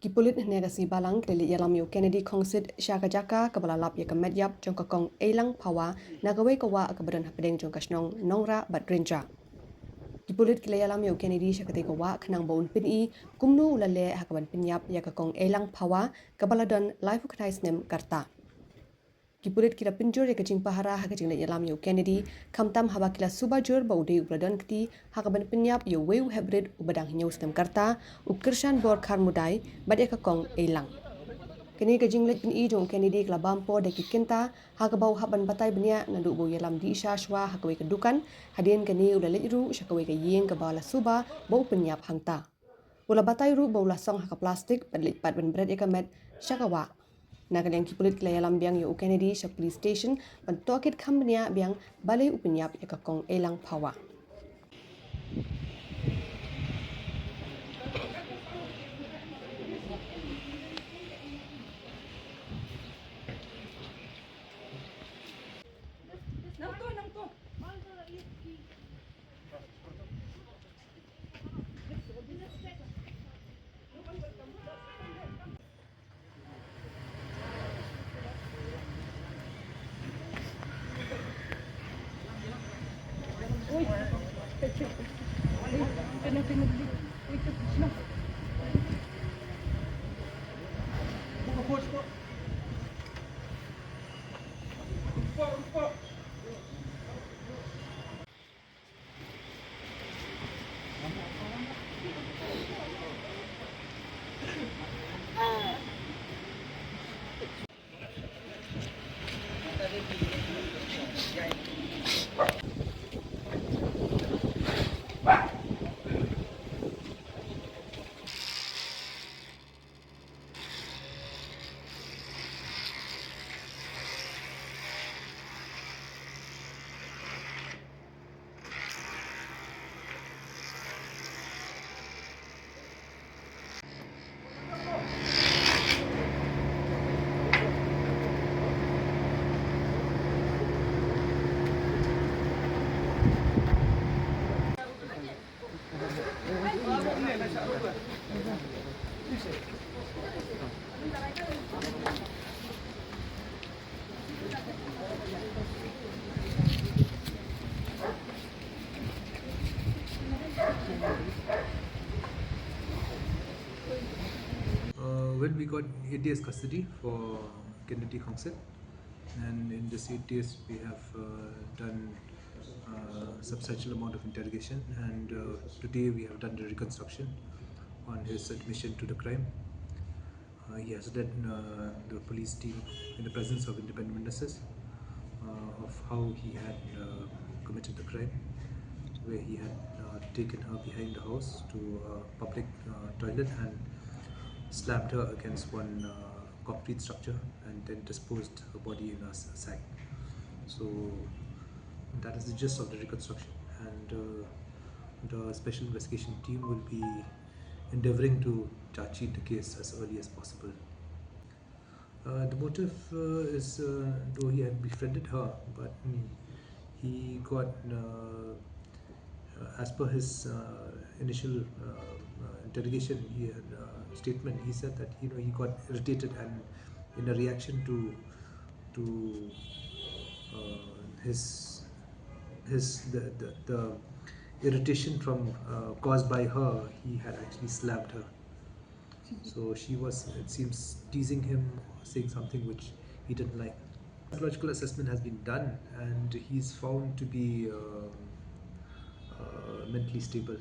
Pulit negasi balang keli Ialam yo Kennedy Khongsit jaka kabala lap ya kamet yap jong kakong Ialam pawa nagawe kawa akabadan hapedeng jong kasnong Nongrah bat Grinja. Pulit keli Ialam yo Kennedy syakate kawa kenang baun pini kumnu ulale hakaban pyniap ya kakong Ialam pawa kabala don life uktais nem karta. Pulit kira pinjur ya kacing pahara hakacing le Ialam yo Kennedy kamtam haba kila subajur baude ubradon kti hakaban pyniap yo weu hybrid ubadang hinyos nem karta ukirsan bor kar mudai badya kakong Ialam. Kini kajing let pin jong Kennedy kla bampo de kikinta hakabau haban batai benia nandu bo Ialam di isha shwa hakawe kedukan hadien kani ulale iru syakawe ke yeng kabala suba bau pyniap hangta. Ula batai ru bau lasong haka plastik badlit pat ban bread ekamet syakawa. Nagan yang Pulit kila Ialam biang yo Kennedy syak police station ban tokit kambenia biang balai upenyap ya kakong Ialam pawa. Well, we got 8 days custody for Kennedy Khongsit, and in this 8 days we have done a substantial amount of interrogation, and today we have done the reconstruction on his admission to the crime. He has led the police team in the presence of independent witnesses of how he had committed the crime, where he had taken her behind the house to a public toilet and slammed her against one concrete structure and then disposed her body in a sack. So that is the gist of the reconstruction, and the special investigation team will be endeavoring to charge sheet the case as early as possible. The motive is though he had befriended her, but he got as per his initial interrogation, he had statement. He said that he got irritated, and in a reaction to the irritation from caused by her, he had actually slapped her. So she was, it seems, teasing him, saying something which he didn't like. Psychological assessment has been done, and he's found to be mentally stable.